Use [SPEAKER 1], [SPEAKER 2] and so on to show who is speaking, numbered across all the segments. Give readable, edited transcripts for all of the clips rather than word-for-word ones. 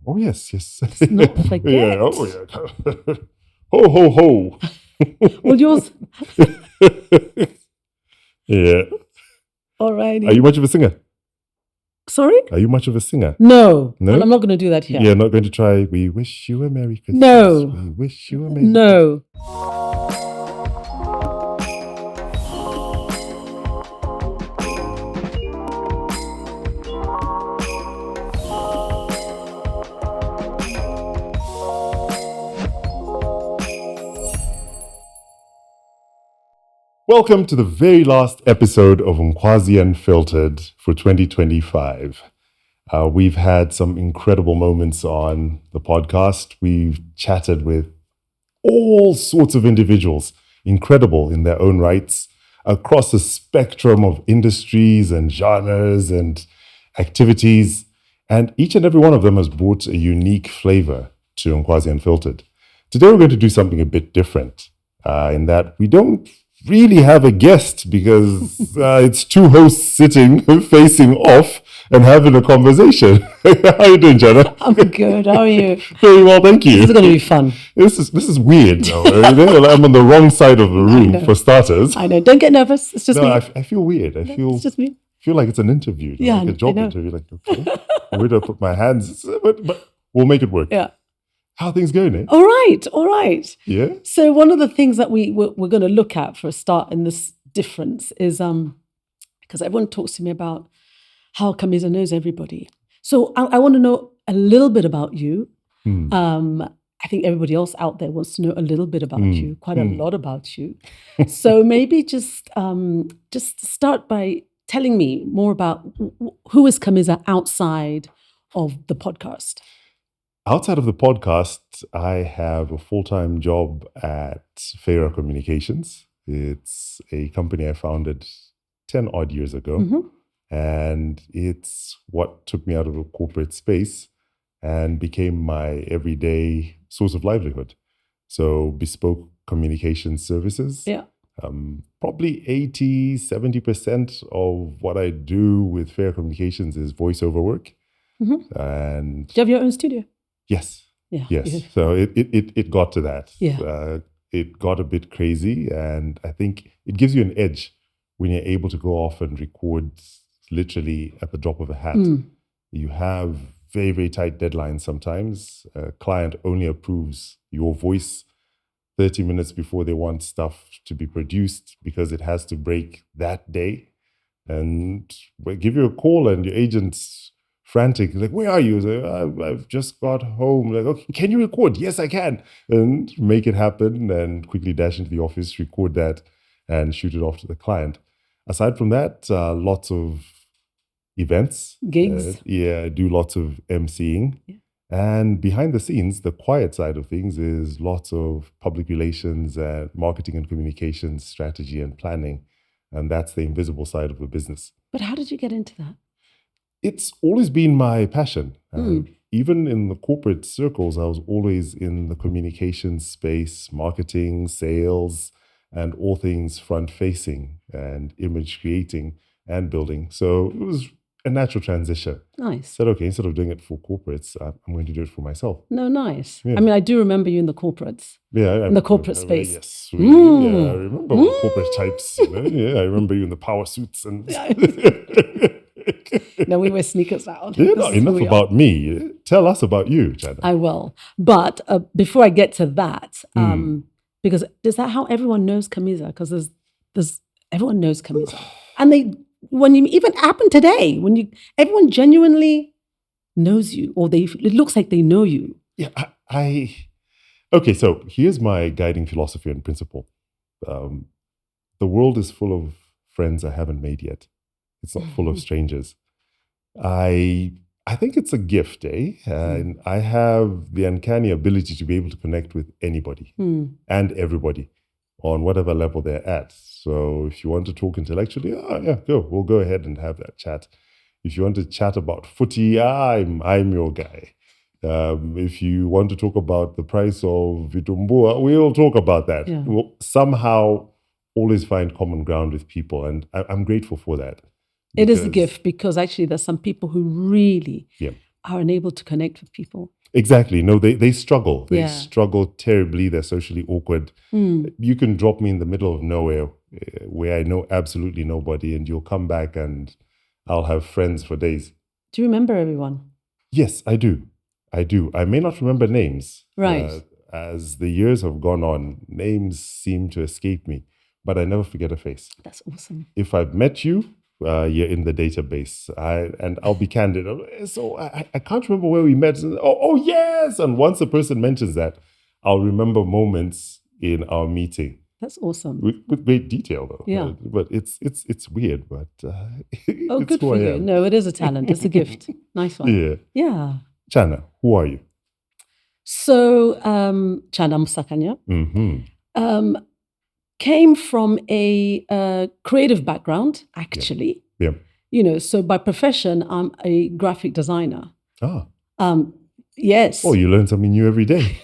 [SPEAKER 1] Oh, yes.
[SPEAKER 2] Let's not forget.
[SPEAKER 1] Yeah, oh, yeah. Ho, ho, ho.
[SPEAKER 2] Well, yours.
[SPEAKER 1] Yeah.
[SPEAKER 2] Alrighty.
[SPEAKER 1] Are you much of a singer?
[SPEAKER 2] Sorry?
[SPEAKER 1] Are you much of a singer?
[SPEAKER 2] No.
[SPEAKER 1] No?
[SPEAKER 2] And I'm not going to do that here.
[SPEAKER 1] Yeah, not going to try, we wish you a Merry Christmas.
[SPEAKER 2] No.
[SPEAKER 1] We wish you a Merry
[SPEAKER 2] No.
[SPEAKER 1] Welcome to the very last episode of Nkwazi Unfiltered for 2025. We've had some incredible moments on the podcast. We've chatted with all sorts of individuals, incredible in their own rights, across a spectrum of industries and genres and activities. And each and every one of them has brought a unique flavor to Nkwazi Unfiltered. Today we're going to do something a bit different in that we don't really have a guest because it's two hosts sitting facing off and having a conversation. How are you doing, Chana?
[SPEAKER 2] I'm good. How are you?
[SPEAKER 1] Very well, thank you.
[SPEAKER 2] This is going to be fun.
[SPEAKER 1] This is weird, though. I'm on the wrong side of the room for starters.
[SPEAKER 2] I know. Don't get nervous. It's just me.
[SPEAKER 1] I feel weird. I feel
[SPEAKER 2] It's just me.
[SPEAKER 1] feel like it's an interview,
[SPEAKER 2] Yeah,
[SPEAKER 1] like a job
[SPEAKER 2] I know.
[SPEAKER 1] interview. Like, okay, where do I put my hands? But we'll make it work.
[SPEAKER 2] Yeah.
[SPEAKER 1] How are things going, eh?
[SPEAKER 2] All right.
[SPEAKER 1] Yeah.
[SPEAKER 2] So one of the things that we're going to look at for a start in this difference is because everyone talks to me about how Kamiza knows everybody. So I want to know a little bit about you. I think everybody else out there wants to know a little bit about you, quite a lot about you. So maybe just start by telling me more about who is Kamiza outside of the podcast.
[SPEAKER 1] Outside of the podcast, I have a full-time job at Fera Communications. It's a company I founded 10 odd years ago. And it's what took me out of the corporate space and became my everyday source of livelihood. So bespoke communication services.
[SPEAKER 2] Yeah.
[SPEAKER 1] Probably 80-70% of what I do with Fera Communications is voiceover work. And
[SPEAKER 2] Do you have your own studio?
[SPEAKER 1] yes.
[SPEAKER 2] Yeah.
[SPEAKER 1] Yes. So it got to that.
[SPEAKER 2] Yeah.
[SPEAKER 1] It got a bit crazy. And I think it gives you an edge when you're able to go off and record literally at the drop of a hat. You have very, very tight deadlines sometimes. A client only approves your voice 30 minutes before they want stuff to be produced because it has to break that day. And we give you a call and your agent's frantic, like, where are you? Like, I've just got home. Like, okay, can you record? Yes, I can. And make it happen and quickly dash into the office, record that and shoot it off to the client. Aside from that, lots of events.
[SPEAKER 2] Gigs.
[SPEAKER 1] I do lots of emceeing.
[SPEAKER 2] Yeah.
[SPEAKER 1] And behind the scenes, the quiet side of things is lots of public relations and marketing and communications strategy and planning. And that's the invisible side of the business.
[SPEAKER 2] But how did you get into that?
[SPEAKER 1] It's always been my passion. Even in the corporate circles, I was always in the communications space, marketing, sales, and all things front-facing and image creating and building. So it was a natural transition.
[SPEAKER 2] Nice.
[SPEAKER 1] Said, okay, instead of doing it for corporates, I'm going to do it for myself.
[SPEAKER 2] No, nice.
[SPEAKER 1] Yeah.
[SPEAKER 2] I mean, I do remember you in the corporates.
[SPEAKER 1] Yeah,
[SPEAKER 2] In the corporate space.
[SPEAKER 1] Yes, I remember corporate types. I remember you in the power suits and.
[SPEAKER 2] No, we wear sneakers out.
[SPEAKER 1] Yeah,
[SPEAKER 2] This is
[SPEAKER 1] enough
[SPEAKER 2] who we
[SPEAKER 1] about me. Tell us about you, Chana.
[SPEAKER 2] I will. But before I get to that, because is that how everyone knows Kamiza? Because there's everyone knows Kamiza, and when you even happen today, everyone genuinely knows you, or it looks like they know you.
[SPEAKER 1] Yeah, okay. So here's my guiding philosophy and principle: the world is full of friends I haven't made yet. It's not full of strangers. I think it's a gift, and I have the uncanny ability to be able to connect with anybody and everybody on whatever level they're at. So if you want to talk intellectually, we'll go ahead and have that chat. If you want to chat about footy, I'm your guy. If you want to talk about the price of vitumbua, we'll talk about that.
[SPEAKER 2] Yeah.
[SPEAKER 1] We'll somehow always find common ground with people, and I'm grateful for that.
[SPEAKER 2] It is a gift because actually there's some people who really
[SPEAKER 1] Yeah.
[SPEAKER 2] are unable to connect with people.
[SPEAKER 1] Exactly. No, they struggle. They
[SPEAKER 2] Yeah.
[SPEAKER 1] struggle terribly. They're socially awkward. You can drop me in the middle of nowhere where I know absolutely nobody, and you'll come back and I'll have friends for days.
[SPEAKER 2] Do you remember everyone?
[SPEAKER 1] Yes, I do. I do. I may not remember names.
[SPEAKER 2] Right.
[SPEAKER 1] As the years have gone on, names seem to escape me, but I never forget a face.
[SPEAKER 2] That's awesome.
[SPEAKER 1] If I've met you, you're in the database. And I'll be candid. So I can't remember where we met. Oh, yes. And once a person mentions that, I'll remember moments in our meeting.
[SPEAKER 2] That's awesome.
[SPEAKER 1] With great detail, though.
[SPEAKER 2] Yeah.
[SPEAKER 1] But it's weird, but
[SPEAKER 2] Oh, good for you. No, it is a talent. It's a gift. Nice one.
[SPEAKER 1] Yeah.
[SPEAKER 2] Yeah.
[SPEAKER 1] Chana, who are you?
[SPEAKER 2] So, Chana Musakanya came from a creative background, actually.
[SPEAKER 1] Yeah.
[SPEAKER 2] You know, so by profession, I'm a graphic designer.
[SPEAKER 1] Ah.
[SPEAKER 2] Yes.
[SPEAKER 1] Oh, you learn something new every day.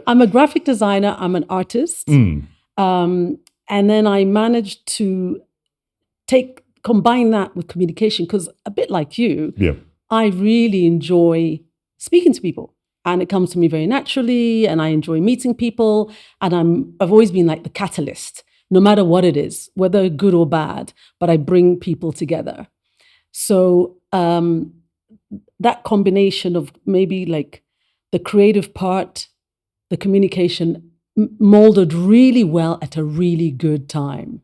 [SPEAKER 2] I'm a graphic designer. I'm an artist. And then I managed to combine that with communication because a bit like you, I really enjoy speaking to people. And it comes to me very naturally, and I enjoy meeting people. And I've always been like the catalyst, no matter what it is, whether good or bad, but I bring people together. So that combination of maybe like the creative part, the communication molded really well at a really good time.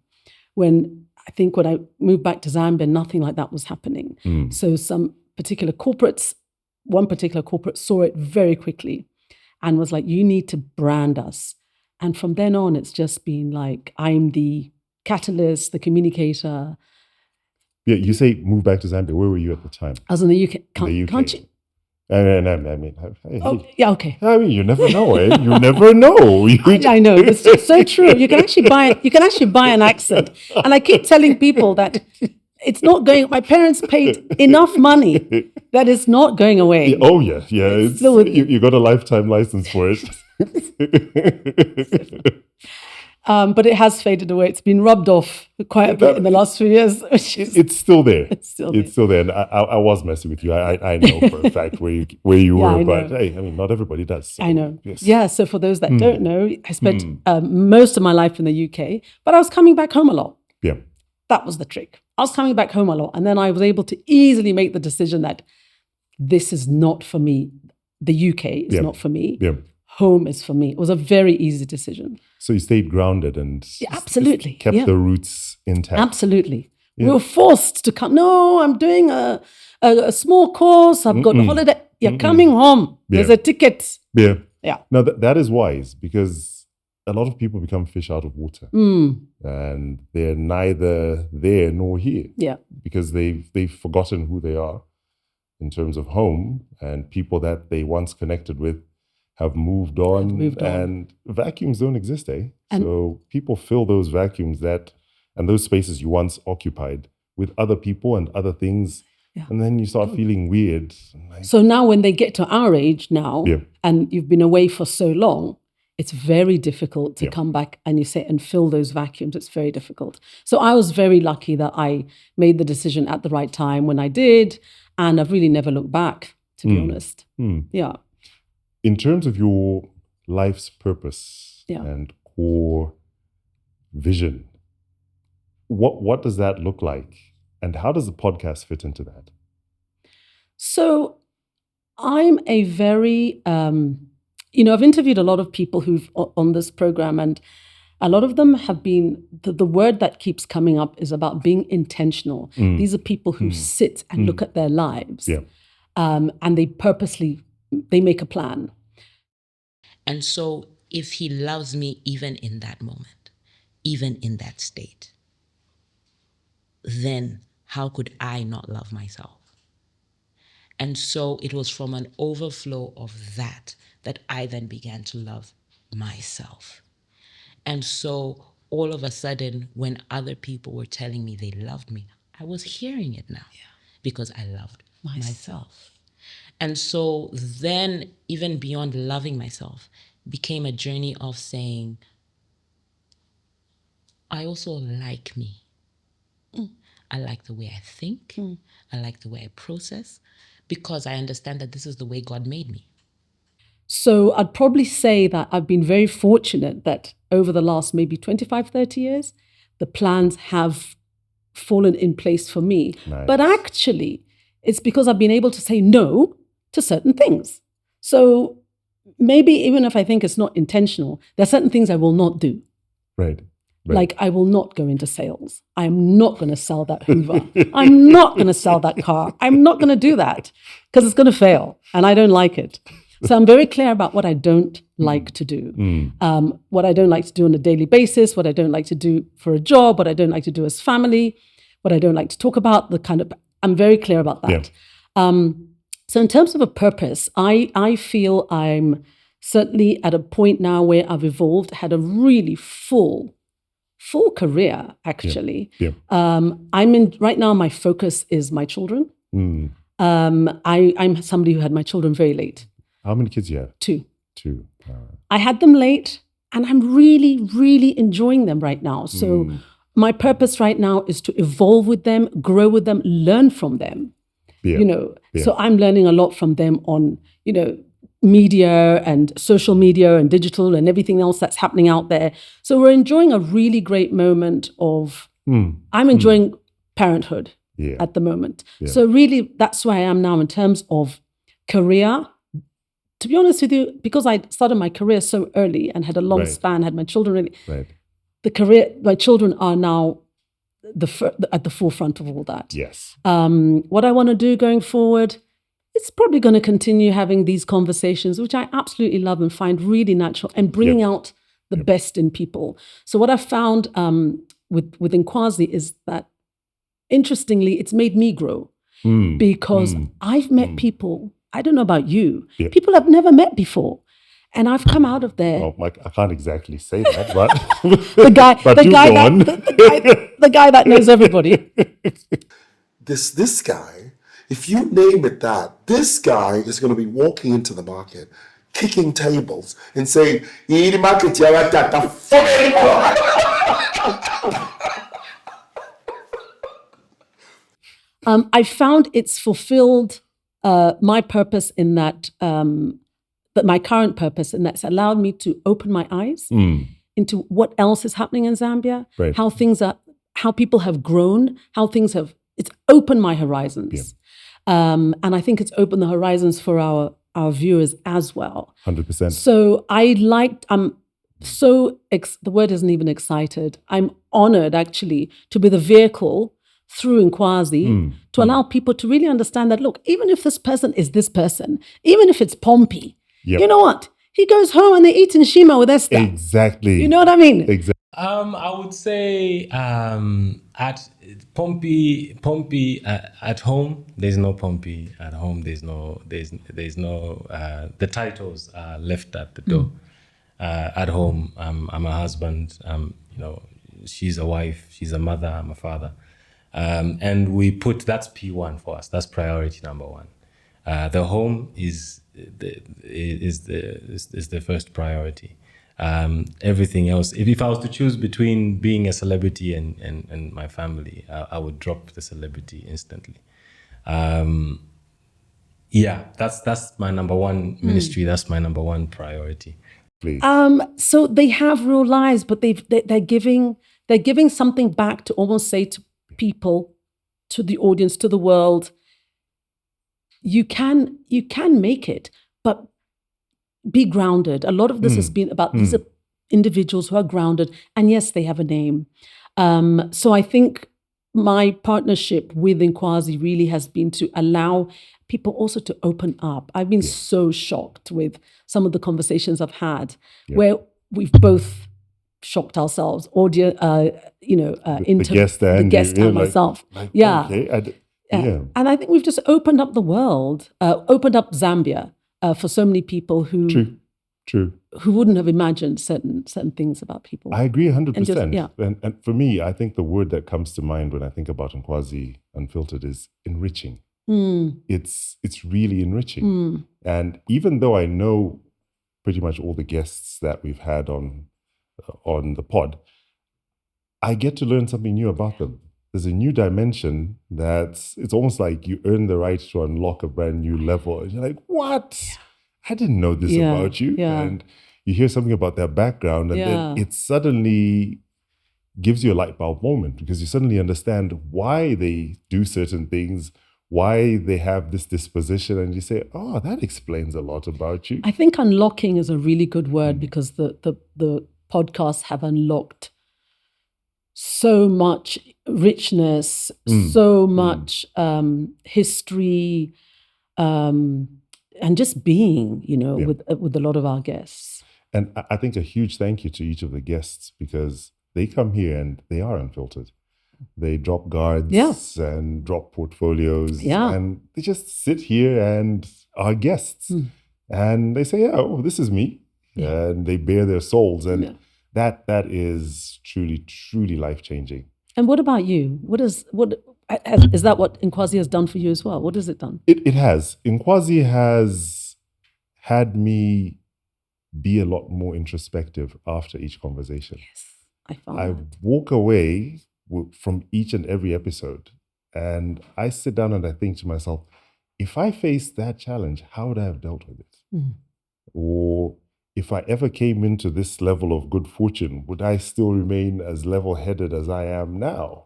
[SPEAKER 2] When I moved back to Zambia, nothing like that was happening. So one particular corporate saw it very quickly and was like, you need to brand us. And from then on, it's just been like, I'm the catalyst, the communicator.
[SPEAKER 1] Yeah, you say move back to Zambia. Where were you at the time?
[SPEAKER 2] I was in the UK. Can't you? Hey,
[SPEAKER 1] yeah,
[SPEAKER 2] okay.
[SPEAKER 1] I mean, you never know, eh? You never know.
[SPEAKER 2] I know. It's so true. You can actually buy an accent. And I keep telling people that it's not going. My parents paid enough money that it's not going away.
[SPEAKER 1] Oh yeah. You got a lifetime license for it.
[SPEAKER 2] But it has faded away. It's been rubbed off quite a bit in the last few years.
[SPEAKER 1] It's still there. It's still there. And I was messing with you. I know for a fact where you were, but hey, I mean, not everybody does. So,
[SPEAKER 2] I know.
[SPEAKER 1] Yes.
[SPEAKER 2] Yeah. So for those that don't know, I spent most of my life in the UK, but I was coming back home a lot.
[SPEAKER 1] Yeah.
[SPEAKER 2] That was the trick. I was coming back home a lot, and then I was able to easily make the decision that this is not for me. The UK is not for me.
[SPEAKER 1] Yeah.
[SPEAKER 2] Home is for me. It was a very easy decision.
[SPEAKER 1] So you stayed grounded and
[SPEAKER 2] absolutely
[SPEAKER 1] kept the roots intact.
[SPEAKER 2] Absolutely. Yeah. We were forced to come. No, I'm doing a small course. I've got a holiday. You're coming home. There's a ticket.
[SPEAKER 1] Yeah.
[SPEAKER 2] Yeah.
[SPEAKER 1] Now that is wise because a lot of people become fish out of water, and they're neither there nor here.
[SPEAKER 2] Yeah.
[SPEAKER 1] Because they've forgotten who they are in terms of home, and people that they once connected with have moved on. And vacuums don't exist, eh? So people fill those vacuums and those spaces you once occupied with other people and other things. Yeah. And then you start feeling weird.
[SPEAKER 2] So now when they get to our age now, and you've been away for so long, it's very difficult to come back and fill those vacuums. It's very difficult. So I was very lucky that I made the decision at the right time when I did. And I've really never looked back, to be honest. Yeah.
[SPEAKER 1] In terms of your life's purpose and core vision, what does that look like? And how does the podcast fit into that?
[SPEAKER 2] So I'm a very, I've interviewed a lot of people who've on this program, and a lot of them have been, the word that keeps coming up is about being intentional. These are people who sit and look at their lives and they make a plan.
[SPEAKER 3] And so if he loves me even in that moment, even in that state, then how could I not love myself? And so it was from an overflow of that I then began to love myself. And so all of a sudden, when other people were telling me they loved me, I was hearing it now because I loved myself. And so then, even beyond loving myself, became a journey of saying, I also like me. I like the way I think. I like the way I process. because I understand that this is the way God made me.
[SPEAKER 2] So I'd probably say that I've been very fortunate that over the last maybe 25, 30 years, the plans have fallen in place for me.
[SPEAKER 1] Nice.
[SPEAKER 2] But actually, it's because I've been able to say no to certain things. So maybe even if I think it's not intentional, there are certain things I will not do.
[SPEAKER 1] Right.
[SPEAKER 2] Like I will not go into sales. I'm not going to sell that Hoover. I'm not going to sell that car. I'm not going to do that because it's going to fail and I don't like it. So I'm very clear about what I don't like to do, what I don't like to do on a daily basis, what I don't like to do for a job, what I don't like to do as family, what I don't like to talk about, I'm very clear about that.
[SPEAKER 1] Yeah.
[SPEAKER 2] So in terms of a purpose, I feel I'm certainly at a point now where I've evolved, had a really full career, actually.
[SPEAKER 1] Yeah.
[SPEAKER 2] Right now, my focus is my children. I'm somebody who had my children very late.
[SPEAKER 1] How many kids do you have?
[SPEAKER 2] Two.
[SPEAKER 1] Uh,
[SPEAKER 2] I had them late, and I'm really, really enjoying them right now. So my purpose right now is to evolve with them, grow with them, learn from them.
[SPEAKER 1] yeah.
[SPEAKER 2] So I'm learning a lot from them on, media and social media and digital and everything else that's happening out there. So we're enjoying a really great moment of, I'm enjoying parenthood at the moment.
[SPEAKER 1] Yeah.
[SPEAKER 2] So really, that's where I am now in terms of career. To be honest with you, because I started my career so early and had a long span, had my children really, my children are now at the forefront of all that.
[SPEAKER 1] Yes.
[SPEAKER 2] What I want to do going forward, it's probably going to continue having these conversations, which I absolutely love and find really natural, and bringing out the best in people. So what I've found with Nkwazi is that, interestingly, it's made me grow because I've met people, I don't know about you, people I've never met before. And I've come out of there.
[SPEAKER 1] Oh, I can't exactly say that, but
[SPEAKER 2] the guy that knows everybody.
[SPEAKER 4] This guy, if you name it that, this guy is going to be walking into the market, kicking tables and saying,
[SPEAKER 2] I found it's fulfilled my purpose in that, but my current purpose, and that's allowed me to open my eyes into what else is happening in Zambia, how people have grown, it's opened my horizons. And I think it's opened the horizons for our viewers as well.
[SPEAKER 1] 100%.
[SPEAKER 2] So the word isn't even excited. I'm honored actually to be the vehicle through Nkwazi to allow people to really understand that, look, even if this person is this person, even if it's Pompey, you know what? He goes home and they eat in Shima with Esther.
[SPEAKER 1] Exactly.
[SPEAKER 2] You know what I mean?
[SPEAKER 1] Exactly.
[SPEAKER 5] I would say at Pompey at home. There's no Pompey at home. There's no. The titles are left at the door. At home, I'm a husband. She's a wife. She's a mother. I'm a father. And we put that's P1 for us. That's priority number one. The home is the first priority. Everything else, if I was to choose between being a celebrity and my family, I would drop the celebrity instantly. That's my number one ministry. That's my number one priority.
[SPEAKER 1] Please.
[SPEAKER 2] So they have real lives, but they're giving something back to almost say to people, to the audience, to the world. You can make it, but be grounded. A lot of this has been about these are individuals who are grounded, and yes, they have a name. So I think my partnership with Nkwazi really has been to allow people also to open up. I've been so shocked with some of the conversations I've had where we've both shocked ourselves, the guest and myself.
[SPEAKER 1] Okay,
[SPEAKER 2] and I think we've just opened up the world, opened up Zambia for so many people who who wouldn't have imagined certain things about people.
[SPEAKER 1] I agree 100%.
[SPEAKER 2] And
[SPEAKER 1] and for me, I think the word that comes to mind when I think about Nkwazi Unfiltered is enriching. It's really enriching. And even though I know pretty much all the guests that we've had on the pod, I get to learn something new about them. there's a new dimension it's almost like you earn the right to unlock a brand new level. And you're like, what? I didn't know this about you.
[SPEAKER 2] Yeah.
[SPEAKER 1] And you hear something about their background, and then it suddenly gives you a light bulb moment, because you suddenly understand why they do certain things, why they have this disposition, and you say, oh, that explains a lot about you.
[SPEAKER 2] I think unlocking is a really good word, because the podcasts have unlocked so much richness, so much history, and just being, with a lot of our guests.
[SPEAKER 1] And I think a huge thank you to each of the guests, because they come here and they are unfiltered. They drop guards and drop portfolios, and they just sit here and are guests. And they say, oh, this is me. And they bare their souls. And that is truly, truly life-changing.
[SPEAKER 2] And what about you? Is that what Nkwazi has done for you as well? What has it done?
[SPEAKER 1] It has. Nkwazi has had me be a lot more introspective after each conversation.
[SPEAKER 2] Yes, I found
[SPEAKER 1] I
[SPEAKER 2] that.
[SPEAKER 1] walk away from each and every episode, and I sit down and I think to myself, if I faced that challenge, how would I have dealt with it? Or if I ever came into this level of good fortune, would I still remain as level-headed as I am now?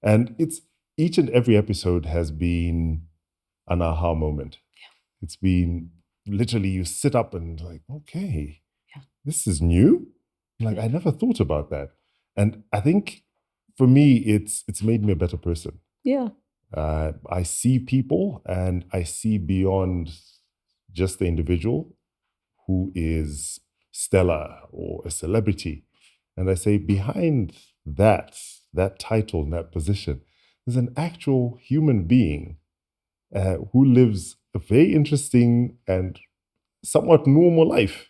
[SPEAKER 1] And each and every episode has been an aha moment. It's been literally, you sit up and like, okay, this is new. Like, I never thought about that. And I think for me, it's made me a better person.
[SPEAKER 2] Yeah.
[SPEAKER 1] I see people, and I see beyond just the individual who is stellar or a celebrity. And I say, behind that title and that position, there's an actual human being who lives a very interesting and somewhat normal life.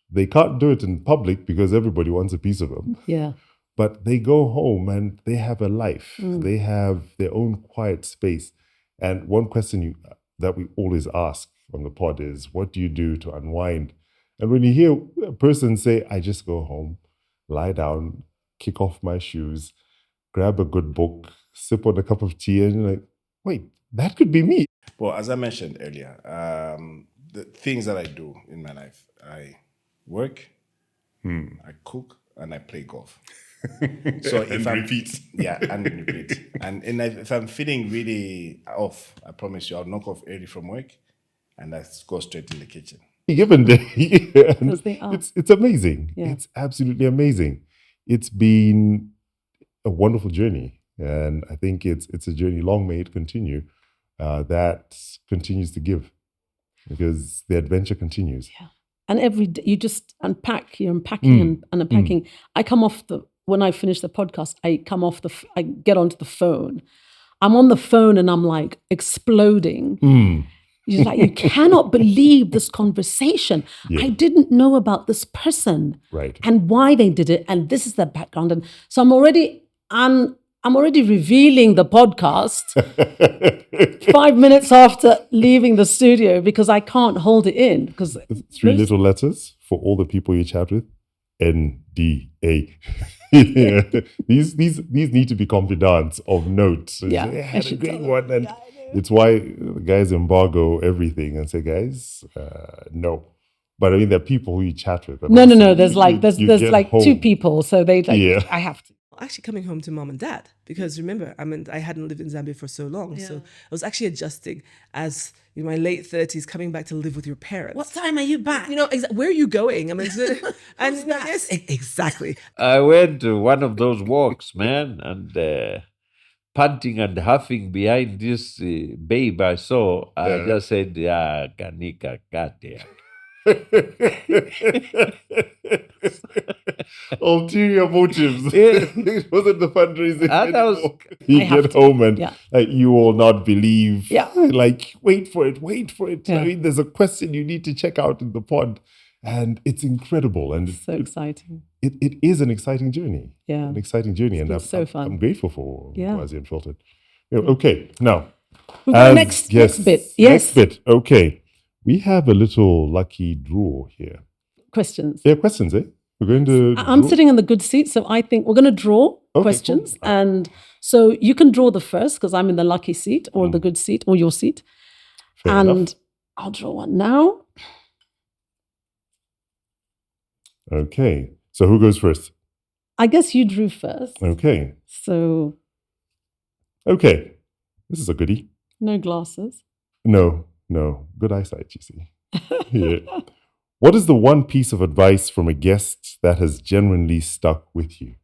[SPEAKER 1] They can't do it in public because everybody wants a piece of them.
[SPEAKER 2] Yeah.
[SPEAKER 1] But they go home and they have a life. They have their own quiet space. And one question that we always ask on the pod is, what do you do to unwind? And when you hear a person say, I just go home, lie down, kick off my shoes, grab a good book, sip on a cup of tea, and you're like, wait, that could be me.
[SPEAKER 6] Well, as I mentioned earlier, the things that I do in my life, I work, I cook, and I play golf. So if I'm
[SPEAKER 1] repeat.
[SPEAKER 6] and repeat. And if I'm feeling really off, I promise you, I'll knock off early from work, and I go straight in the kitchen.
[SPEAKER 1] Given day,
[SPEAKER 2] Because they are.
[SPEAKER 1] it's amazing.
[SPEAKER 2] Yeah.
[SPEAKER 1] It's absolutely amazing. It's been a wonderful journey, and I think it's a journey. Long may it continue. That continues to give, because the adventure continues.
[SPEAKER 2] Yeah. And every day you just unpack. You're unpacking and unpacking. I come off when I finish the podcast, I get onto the phone. I'm on the phone and I'm like exploding. You're like, you cannot believe this conversation.
[SPEAKER 1] Yeah.
[SPEAKER 2] I didn't know about this person,
[SPEAKER 1] Right.
[SPEAKER 2] and why they did it, and this is their background. And so I'm already revealing the podcast 5 minutes after leaving the studio, because I can't hold it in. Because
[SPEAKER 1] 3 little letters for all the people you chat with. NDA. Yeah. These need to be confidants of note.
[SPEAKER 2] Yeah,
[SPEAKER 1] I
[SPEAKER 2] I
[SPEAKER 1] had a
[SPEAKER 2] should
[SPEAKER 1] great
[SPEAKER 2] tell them.
[SPEAKER 1] one, and it's why the guys embargo everything and say, guys, no. But I mean, there are people who you chat with.
[SPEAKER 2] No. There's
[SPEAKER 1] you
[SPEAKER 2] there's
[SPEAKER 1] get
[SPEAKER 2] like
[SPEAKER 1] home.
[SPEAKER 2] 2 people, so they I have to.
[SPEAKER 7] Actually coming home to mom and dad, because remember, I hadn't lived in Zambia for so long. So I was actually adjusting as in my late 30s, coming back to live with your parents.
[SPEAKER 8] What time are you back?
[SPEAKER 7] Where are you going? I mean, and yes, exactly.
[SPEAKER 8] I went to one of those walks, man, and panting and huffing behind this babe I saw. I just said, Kanika, goddamn.
[SPEAKER 1] Ulterior motives. It wasn't the fundraising.
[SPEAKER 8] And I was-
[SPEAKER 1] anymore. You
[SPEAKER 2] I have
[SPEAKER 1] get
[SPEAKER 2] to.
[SPEAKER 1] home and
[SPEAKER 2] Yeah.
[SPEAKER 1] you will not believe.
[SPEAKER 2] Yeah.
[SPEAKER 1] Like, wait for it.
[SPEAKER 2] Yeah.
[SPEAKER 1] I mean, there's a question you need to check out in the pod. And it's incredible. And
[SPEAKER 2] So exciting.
[SPEAKER 1] it is an exciting journey.
[SPEAKER 2] Yeah.
[SPEAKER 1] An exciting journey.
[SPEAKER 2] It's
[SPEAKER 1] And
[SPEAKER 2] been
[SPEAKER 1] I'm
[SPEAKER 2] so fun.
[SPEAKER 1] I'm grateful for
[SPEAKER 2] Yeah.
[SPEAKER 1] Nkwazi Unfiltered. Okay, now.
[SPEAKER 2] We've got
[SPEAKER 1] as
[SPEAKER 2] next
[SPEAKER 1] guests-
[SPEAKER 2] bit.
[SPEAKER 1] Next
[SPEAKER 2] Yes.
[SPEAKER 1] bit. Okay. We have a little lucky draw here.
[SPEAKER 2] Questions.
[SPEAKER 1] Yeah, questions, eh? We're going to
[SPEAKER 2] I'm
[SPEAKER 1] draw.
[SPEAKER 2] sitting in the good seat, so I think we're going to draw
[SPEAKER 1] Okay,
[SPEAKER 2] questions,
[SPEAKER 1] cool.
[SPEAKER 2] and So you can draw the first because I'm in the lucky seat or the good seat or your seat.
[SPEAKER 1] Fair
[SPEAKER 2] and
[SPEAKER 1] enough.
[SPEAKER 2] I'll draw one now.
[SPEAKER 1] Okay. So who goes first?
[SPEAKER 2] I guess you drew first.
[SPEAKER 1] Okay.
[SPEAKER 2] So
[SPEAKER 1] Okay. This is a goodie.
[SPEAKER 2] no glasses.
[SPEAKER 1] No. Good eyesight, you see. Yeah. What is the one piece of advice from a guest that has genuinely stuck with you?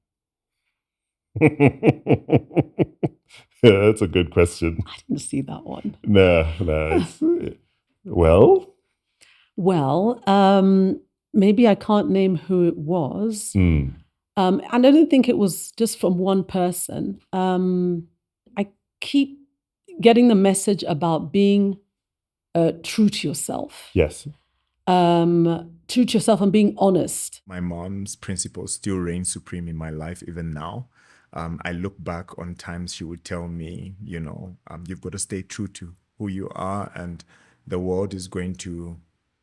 [SPEAKER 1] Yeah, that's a good question.
[SPEAKER 2] I didn't see that one.
[SPEAKER 1] No. Well,
[SPEAKER 2] Maybe I can't name who it was.
[SPEAKER 1] hmm.
[SPEAKER 2] And I don't think it was just from one person. I keep getting the message about being true to yourself.
[SPEAKER 1] Yes.
[SPEAKER 2] True to yourself and being honest.
[SPEAKER 9] My mom's principles still reign supreme in my life even now. I look back on times she would tell me, you've got to stay true to who you are, and the world is going to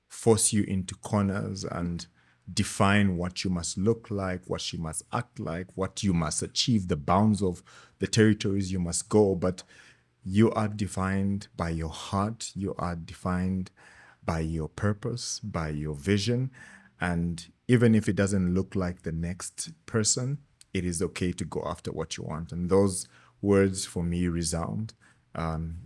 [SPEAKER 9] force you into corners and define what you must look like, what you must act like, what you must achieve, the bounds of the territories you must go. But you are defined by your heart. You are defined by your purpose, by your vision. And even if it doesn't look like the next person, it is okay to go after what you want. And those words for me resound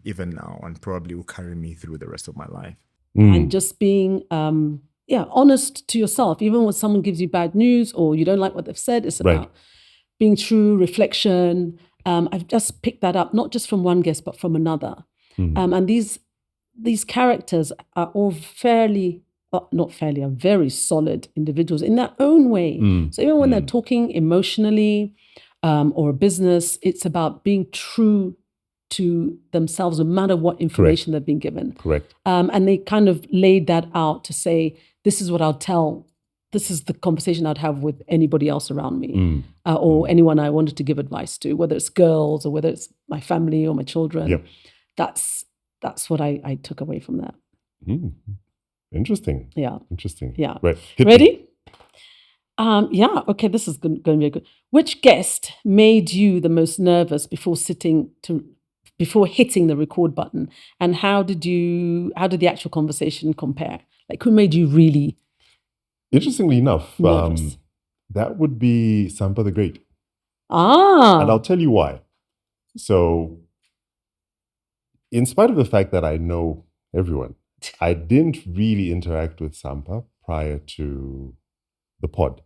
[SPEAKER 9] even now, and probably will carry me through the rest of my life.
[SPEAKER 2] And just being honest to yourself, even when someone gives you bad news or you don't like what they've said. It's about being true, reflection. I've just picked that up, not just from one guest, but from another. And these characters are all are very solid individuals in their own way. So even when they're talking emotionally or a business, it's about being true to themselves, no matter what information they've been given.
[SPEAKER 1] Correct.
[SPEAKER 2] And they kind of laid that out to say, this is what I'll tell. This is the conversation I'd have with anybody else around me or anyone I wanted to give advice to, whether it's girls or whether it's my family or my children.
[SPEAKER 1] Yep.
[SPEAKER 2] That's what I took away from that.
[SPEAKER 1] Interesting.
[SPEAKER 2] Yeah.
[SPEAKER 1] Interesting.
[SPEAKER 2] Yeah.
[SPEAKER 1] Right.
[SPEAKER 2] Ready? Okay, this is going to be a good. Which guest made you the most nervous before hitting the record button? And how did the actual conversation compare? Like, who made you really
[SPEAKER 1] Interestingly enough,
[SPEAKER 2] nervous?
[SPEAKER 1] that would be Sampa the Great.
[SPEAKER 2] And
[SPEAKER 1] I'll tell you why. So, in spite of the fact that I know everyone, I didn't really interact with Sampa prior to the pod.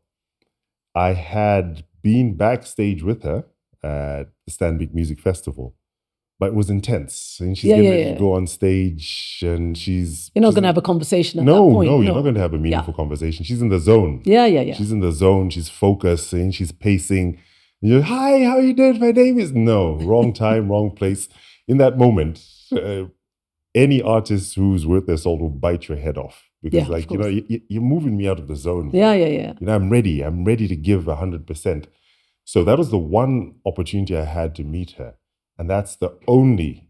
[SPEAKER 1] I had been backstage with her at the Stanbic Music Festival, but it was intense. And she's getting ready to go on stage, and
[SPEAKER 2] you're not going to have a conversation at that point.
[SPEAKER 1] No, you're not going to have a meaningful conversation. She's in the zone.
[SPEAKER 2] Yeah.
[SPEAKER 1] She's in the zone. She's focusing. She's pacing. And you're, hi, how are you doing? My name is... No, wrong time, wrong place. In that moment, any artist who's worth their salt will bite your head off. Because you're moving me out of the zone.
[SPEAKER 2] Yeah.
[SPEAKER 1] I'm ready. I'm ready to give 100%. So that was the one opportunity I had to meet her. And that's the only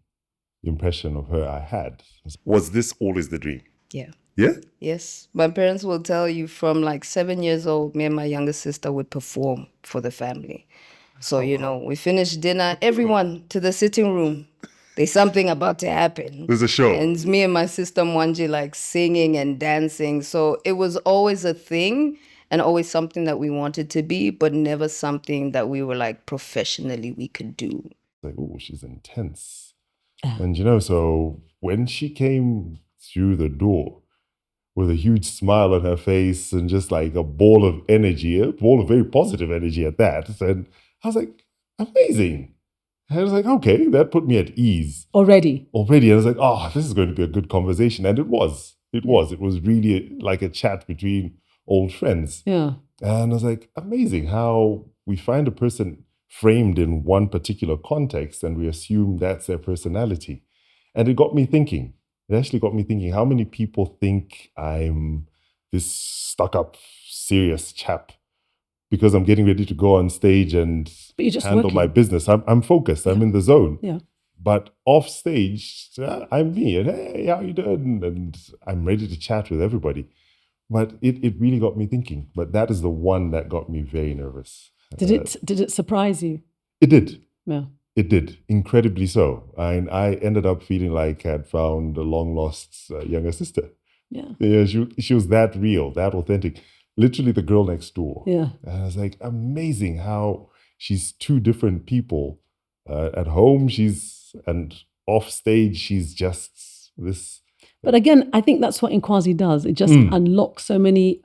[SPEAKER 1] impression of her I had. Was this always the dream?
[SPEAKER 10] Yeah.
[SPEAKER 1] Yeah?
[SPEAKER 10] Yes. My parents will tell you from like 7 years old, me and my younger sister would perform for the family. So, we finished dinner, everyone to the sitting room. There's something about to happen.
[SPEAKER 1] There's a show.
[SPEAKER 10] And it's me and my sister Mwanji like singing and dancing. So it was always a thing and always something that we wanted to be, but never something that we were like professionally we could do.
[SPEAKER 1] Like, oh, she's intense. And so when she came through the door with a huge smile on her face and just like a ball of energy, a ball of very positive energy at that, and I was like, amazing. And I was like, okay, that put me at ease.
[SPEAKER 2] Already.
[SPEAKER 1] And I was like, oh, this is going to be a good conversation. And it was. It was really like a chat between old friends.
[SPEAKER 2] Yeah.
[SPEAKER 1] And I was like, amazing how we find a person framed in one particular context and we assume that's their personality. And it got me thinking. It actually got me thinking, how many people think I'm this stuck-up, serious chap because I'm getting ready to go on stage and handle my business. I'm focused. I'm in the zone.
[SPEAKER 2] Yeah.
[SPEAKER 1] But off stage, I'm me. And hey, how you doing? And I'm ready to chat with everybody. But it really got me thinking. But that is the one that got me very nervous.
[SPEAKER 2] Did it surprise you?
[SPEAKER 1] It did.
[SPEAKER 2] Yeah.
[SPEAKER 1] It did, incredibly so. And I ended up feeling like I had found a long lost younger sister.
[SPEAKER 2] Yeah.
[SPEAKER 1] Yeah, she was that real, that authentic. Literally the girl next door.
[SPEAKER 2] Yeah.
[SPEAKER 1] And I was like, amazing how she's two different people. At home, and off stage, she's just this.
[SPEAKER 2] But again, I think that's what Nkwazi does. It just unlocks so many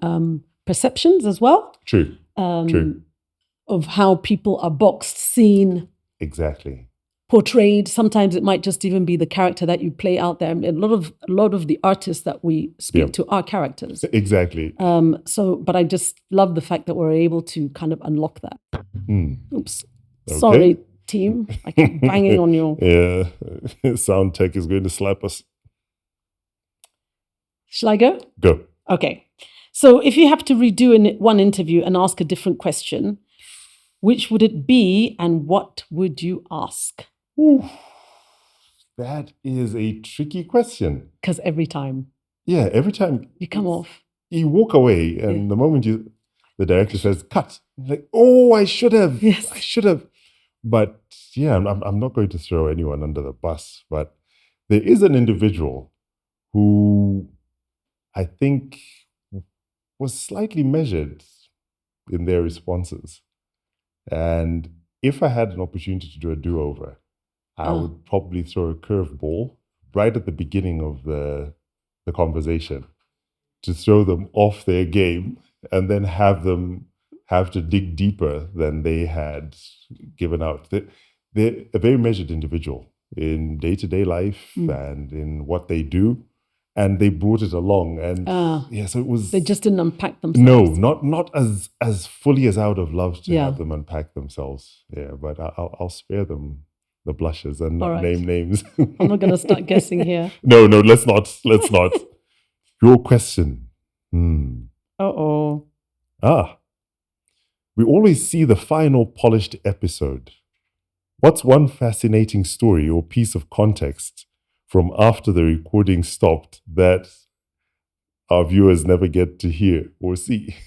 [SPEAKER 2] perceptions as well.
[SPEAKER 1] True. True.
[SPEAKER 2] Of how people are boxed, seen,
[SPEAKER 1] Exactly.
[SPEAKER 2] portrayed. Sometimes it might just even be the character that you play out there. A lot of the artists that we speak to are characters.
[SPEAKER 1] Exactly.
[SPEAKER 2] But I just love the fact that we're able to kind of unlock that. Oops.
[SPEAKER 1] Okay.
[SPEAKER 2] Sorry, team. I keep banging on your...
[SPEAKER 1] Yeah. Sound tech is going to slap us.
[SPEAKER 2] Shall I go?
[SPEAKER 1] Go.
[SPEAKER 2] Okay. So if you have to redo one interview and ask a different question, which would it be and what would you ask?
[SPEAKER 1] Ooh, that is a tricky question.
[SPEAKER 2] Because every time.
[SPEAKER 1] Yeah, every time.
[SPEAKER 2] You come off.
[SPEAKER 1] You walk away and the moment the director says, cut, you're like, oh, I should have.
[SPEAKER 2] Yes.
[SPEAKER 1] I should have. But yeah, I'm not going to throw anyone under the bus, but there is an individual who I think was slightly measured in their responses. And if I had an opportunity to do a do-over, I would probably throw a curveball right at the beginning of the conversation to throw them off their game and then have them have to dig deeper than they had given out. They're a very measured individual in day-to-day life and in what they do. And they brought it along, and so it was.
[SPEAKER 2] They just didn't unpack themselves.
[SPEAKER 1] No, not as fully as I would have loved to have them unpack themselves. Yeah, but I'll spare them the blushes and not name names.
[SPEAKER 2] I'm not going to start guessing here.
[SPEAKER 1] No, let's not. Let's not. Your question.
[SPEAKER 2] Uh-oh.
[SPEAKER 1] We always see the final polished episode. What's one fascinating story or piece of context from after the recording stopped that our viewers never get to hear or see?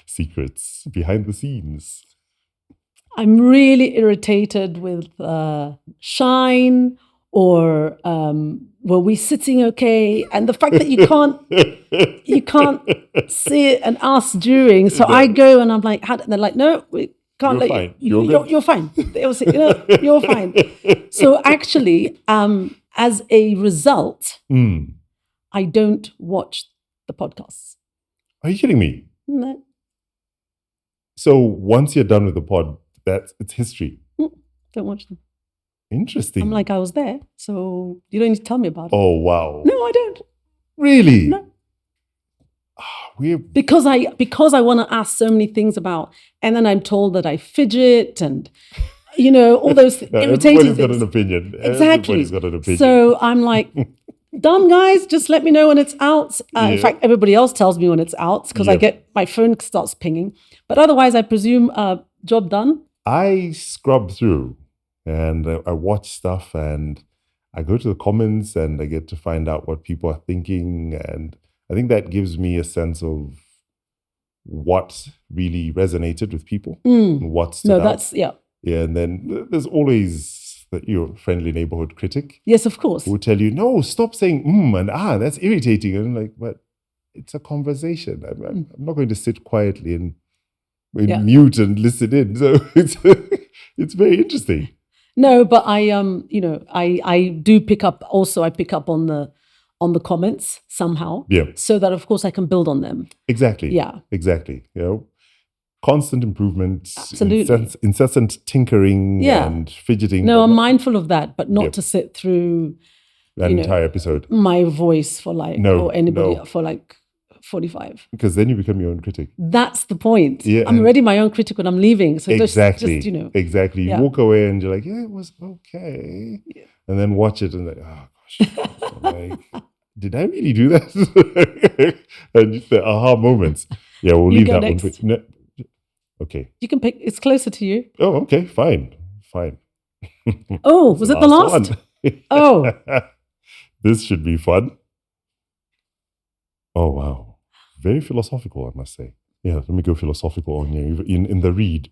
[SPEAKER 1] Secrets behind the scenes.
[SPEAKER 2] I'm really irritated with Shine or were we sitting okay? And the fact that you can't see it and ask during. So I go and I'm like, and they're like, no, we can't
[SPEAKER 1] You're
[SPEAKER 2] let
[SPEAKER 1] fine.
[SPEAKER 2] you. You're fine. They will say, you're fine. So actually, as a result, I don't watch the podcasts.
[SPEAKER 1] Are you kidding me?
[SPEAKER 2] No.
[SPEAKER 1] So once you're done with the pod, it's history.
[SPEAKER 2] Don't watch them.
[SPEAKER 1] Interesting.
[SPEAKER 2] I'm like, I was there, so you don't need to tell me about it.
[SPEAKER 1] Oh, wow.
[SPEAKER 2] No, I don't.
[SPEAKER 1] Really?
[SPEAKER 2] No.
[SPEAKER 1] Weird.
[SPEAKER 2] Because I want to ask so many things about, and then I'm told that I fidget and, all those irritating
[SPEAKER 1] Everybody's
[SPEAKER 2] things.
[SPEAKER 1] got an opinion.
[SPEAKER 2] Exactly.
[SPEAKER 1] Everybody's got an opinion.
[SPEAKER 2] So I'm like, done, guys. Just let me know when it's out. In fact, everybody else tells me when it's out because I get my phone starts pinging. But otherwise, I presume job done.
[SPEAKER 1] I scrub through and I watch stuff and I go to the comments and I get to find out what people are thinking. And I think that gives me a sense of what really resonated with people. What stood out. Yeah, and then there's always your friendly neighborhood critic.
[SPEAKER 2] Yes, of course.
[SPEAKER 1] Who will tell you, no, stop saying and that's irritating. And I'm like, but it's a conversation. I'm not going to sit quietly and mute and listen in. So it's very interesting.
[SPEAKER 2] No, but I do pick up. Also, I pick up on the comments somehow.
[SPEAKER 1] Yeah.
[SPEAKER 2] So that of course I can build on them.
[SPEAKER 1] Exactly.
[SPEAKER 2] Yeah.
[SPEAKER 1] Exactly. Constant improvement.
[SPEAKER 2] Absolutely.
[SPEAKER 1] Incessant tinkering and fidgeting.
[SPEAKER 2] No, I'm mindful of that, but not to sit through
[SPEAKER 1] an entire episode.
[SPEAKER 2] My voice for or anybody for 45.
[SPEAKER 1] Because then you become your own critic.
[SPEAKER 2] That's the point.
[SPEAKER 1] Yeah,
[SPEAKER 2] I'm already my own critic when I'm leaving. So
[SPEAKER 1] exactly.
[SPEAKER 2] just
[SPEAKER 1] Exactly. You walk away and you're like, yeah, it was okay. Yeah. And then watch it and like, oh gosh. Like, did I really do that? And just the aha moments. Yeah, we'll leave that next. One. Okay.
[SPEAKER 2] You can pick. It's closer to you.
[SPEAKER 1] Oh, okay. Fine.
[SPEAKER 2] Oh, was it the last? Oh.
[SPEAKER 1] This should be fun. Oh, wow. Very philosophical, I must say. Yeah, let me go philosophical on you in the read.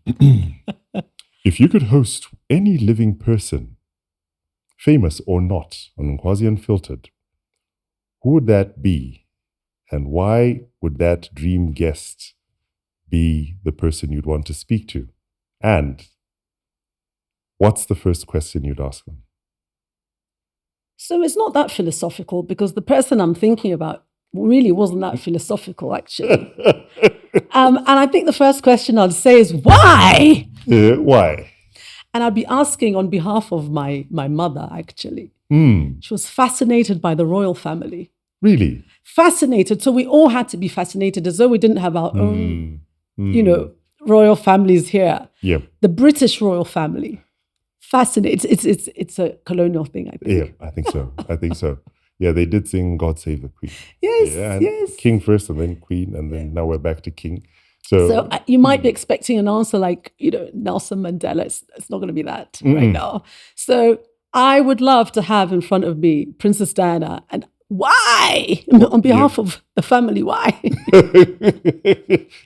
[SPEAKER 1] If you could host any living person, famous or not, on Nkwazi Unfiltered, who would that be? And why would that dream guest be the person you'd want to speak to? And what's the first question you'd ask them?
[SPEAKER 2] So it's not that philosophical, because the person I'm thinking about really wasn't that philosophical, actually. And I think the first question I'd say is, why?
[SPEAKER 1] Why?
[SPEAKER 2] And I'd be asking on behalf of my mother, actually.
[SPEAKER 1] Mm,
[SPEAKER 2] She was fascinated by the royal family.
[SPEAKER 1] really?
[SPEAKER 2] Fascinated. So we all had to be fascinated, as though we didn't have our own, royal families here.
[SPEAKER 1] Yeah.
[SPEAKER 2] The British royal family. Fascinating. It's a colonial thing, I think.
[SPEAKER 1] Yeah, I think so. I think so. Yeah, they did sing God Save the Queen.
[SPEAKER 2] Yes,
[SPEAKER 1] Yeah, and
[SPEAKER 2] yes.
[SPEAKER 1] King first and then Queen, and then now we're back to King. So,
[SPEAKER 2] So you might be expecting an answer like, Nelson Mandela. It's not going to be that right now. So I would love to have in front of me Princess Diana. And why? On behalf of the family, why?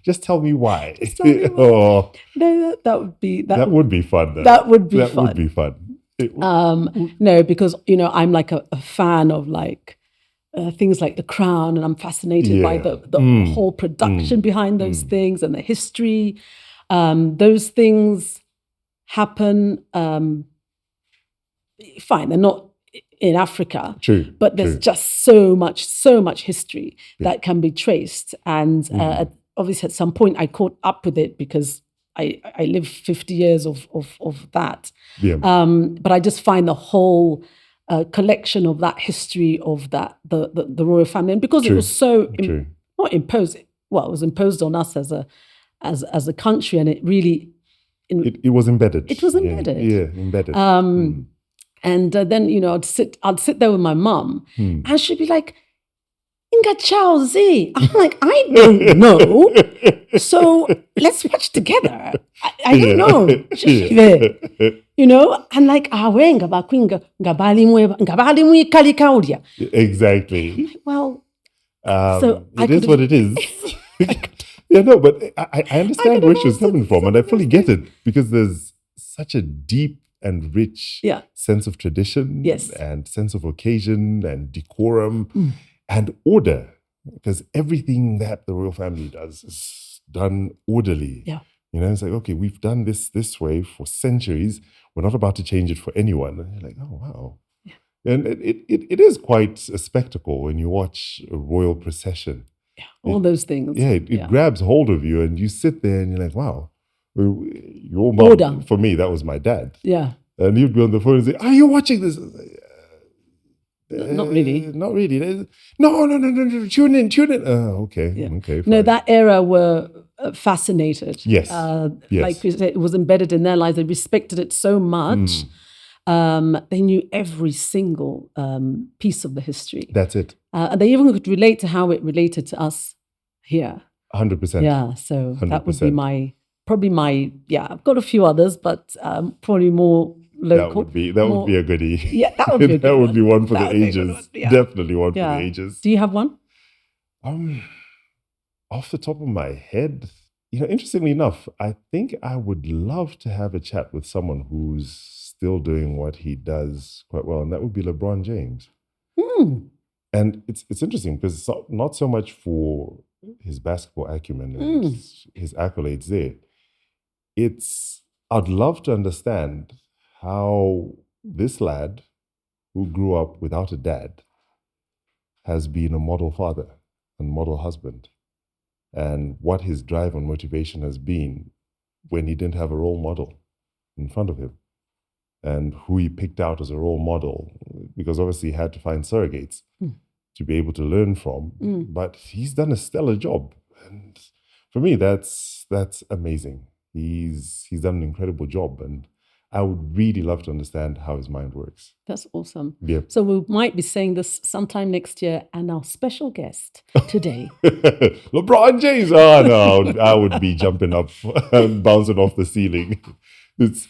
[SPEAKER 1] just tell me why.
[SPEAKER 2] tell me why.
[SPEAKER 1] Oh,
[SPEAKER 2] No, that would be
[SPEAKER 1] that would be fun. Though.
[SPEAKER 2] That would be
[SPEAKER 1] that
[SPEAKER 2] fun.
[SPEAKER 1] would be fun.
[SPEAKER 2] No, because I'm like a fan of like things like The Crown, and I'm fascinated by the whole production behind those things and the history. Those things happen. Fine, they're not in Africa,
[SPEAKER 1] True,
[SPEAKER 2] but there's
[SPEAKER 1] true.
[SPEAKER 2] just so much history that can be traced. And obviously, at some point, I caught up with it because I lived 50 years of that.
[SPEAKER 1] Yeah.
[SPEAKER 2] But I just find the whole collection of that history of that the royal family, and because it was so not imposed. Well, it was imposed on us as a country, and it really
[SPEAKER 1] it was embedded.
[SPEAKER 2] It was embedded.
[SPEAKER 1] Yeah, embedded.
[SPEAKER 2] And then I'd sit there with my mum, and she'd be like, Inga Chao Z. I'm like, I don't know. So let's watch together. I don't know. And like,
[SPEAKER 1] exactly.
[SPEAKER 2] Well, so
[SPEAKER 1] it is what it is. Yeah, no, but I understand where she's coming from, and I fully get it, because there's such a deep and rich sense of tradition and sense of occasion and decorum and order, because everything that the royal family does is done orderly.
[SPEAKER 2] Yeah.
[SPEAKER 1] It's like, okay, we've done this way for centuries. We're not about to change it for anyone. And you're like, oh, wow. Yeah. And it is quite a spectacle when you watch a royal procession.
[SPEAKER 2] Yeah, all those things.
[SPEAKER 1] Yeah, it grabs hold of you, and you sit there and you're like, wow. Your mom,
[SPEAKER 2] Order.
[SPEAKER 1] for me, that was my dad.
[SPEAKER 2] Yeah.
[SPEAKER 1] And he'd be on the phone and say, are you watching this?
[SPEAKER 2] Not really.
[SPEAKER 1] Not really. No. Tune in. Okay.
[SPEAKER 2] Yeah.
[SPEAKER 1] Okay.
[SPEAKER 2] No,
[SPEAKER 1] Fine.
[SPEAKER 2] that era were fascinated.
[SPEAKER 1] Yes. Yes.
[SPEAKER 2] Like you said, it was embedded in their lives. They respected it so much. They knew every single piece of the history.
[SPEAKER 1] That's it.
[SPEAKER 2] And they even could relate to how it related to us here.
[SPEAKER 1] 100%.
[SPEAKER 2] Yeah. So
[SPEAKER 1] 100%.
[SPEAKER 2] that would be I've got a few others, but probably more local.
[SPEAKER 1] That would be a goodie.
[SPEAKER 2] Yeah, that would be a good
[SPEAKER 1] that would be one for
[SPEAKER 2] That
[SPEAKER 1] the
[SPEAKER 2] would be a good
[SPEAKER 1] ages.
[SPEAKER 2] one, yeah.
[SPEAKER 1] Definitely one for the ages.
[SPEAKER 2] Do you have one?
[SPEAKER 1] Off the top of my head, interestingly enough, I think I would love to have a chat with someone who's still doing what he does quite well, and that would be LeBron James. And it's interesting because it's not so much for his basketball acumen and his accolades there. I'd love to understand how this lad who grew up without a dad has been a model father and model husband, and what his drive and motivation has been when he didn't have a role model in front of him, and who he picked out as a role model, because obviously he had to find surrogates to be able to learn from. But he's done a stellar job, and for me, that's amazing. He's done an incredible job, and I would really love to understand how his mind works.
[SPEAKER 2] That's awesome.
[SPEAKER 1] Yeah.
[SPEAKER 2] So we might be saying this sometime next year, and our special guest today.
[SPEAKER 1] LeBron James. Oh, no, I would be jumping up and bouncing off the ceiling. It's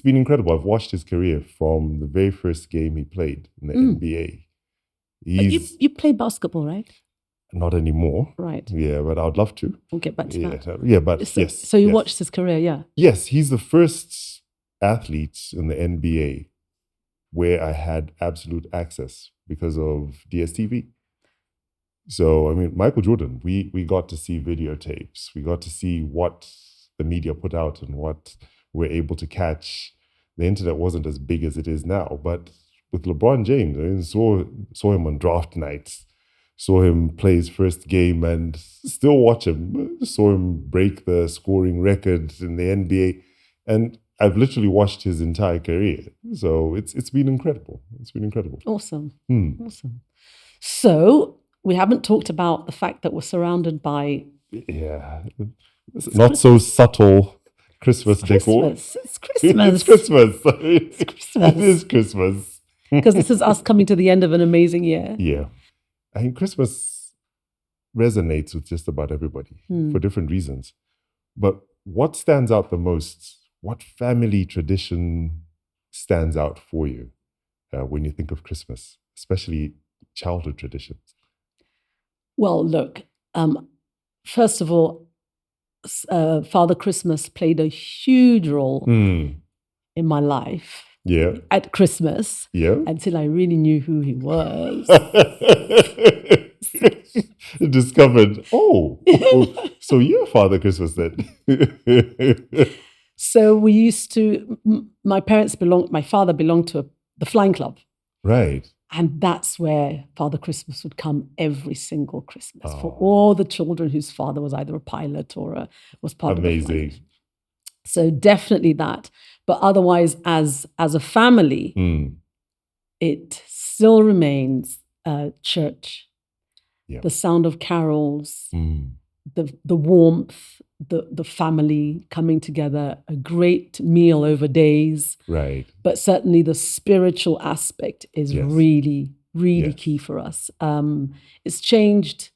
[SPEAKER 1] been incredible. I've watched his career from the very first game he played in the NBA.
[SPEAKER 2] But you play basketball, right?
[SPEAKER 1] Not anymore.
[SPEAKER 2] Right.
[SPEAKER 1] Yeah, but I'd love to.
[SPEAKER 2] We'll get back to
[SPEAKER 1] Yeah,
[SPEAKER 2] that.
[SPEAKER 1] yeah, but
[SPEAKER 2] So,
[SPEAKER 1] yes.
[SPEAKER 2] so you
[SPEAKER 1] yes.
[SPEAKER 2] watched his career, yeah.
[SPEAKER 1] Yes, he's the first athlete in the NBA where I had absolute access because of DSTV. So, I mean, Michael Jordan, we got to see videotapes. We got to see what the media put out and what we're able to catch. The internet wasn't as big as it is now, but with LeBron James, I mean, saw him on draft nights, saw him play his first game and still watch him, saw him break the scoring record in the NBA. And I've literally watched his entire career. So it's been incredible. It's been incredible.
[SPEAKER 2] Awesome. Awesome. So we haven't talked about the fact that we're surrounded by
[SPEAKER 1] not so subtle Christmas decor.
[SPEAKER 2] It's Christmas.
[SPEAKER 1] It's Christmas.
[SPEAKER 2] It's Christmas.
[SPEAKER 1] It is Christmas.
[SPEAKER 2] Because this is us coming to the end of an amazing year.
[SPEAKER 1] Yeah. I think Christmas resonates with just about everybody for different reasons. But what stands out the most? What family tradition stands out for you when you think of Christmas, especially childhood traditions?
[SPEAKER 2] Well, look, first of all, Father Christmas played a huge role in my life.
[SPEAKER 1] Yeah.
[SPEAKER 2] At Christmas.
[SPEAKER 1] Yeah.
[SPEAKER 2] Until I really knew who he was.
[SPEAKER 1] Discovered, so you're Father Christmas then.
[SPEAKER 2] So we used to, my father belonged to the flying club.
[SPEAKER 1] Right.
[SPEAKER 2] And that's where Father Christmas would come every single Christmas for all the children whose father was either a pilot or was part of the flying club. So definitely that. But otherwise, as a family, it still remains church.
[SPEAKER 1] Yep.
[SPEAKER 2] The sound of carols, the warmth, the family coming together, a great meal over days.
[SPEAKER 1] Right.
[SPEAKER 2] But certainly the spiritual aspect is really, really key for us. It's changed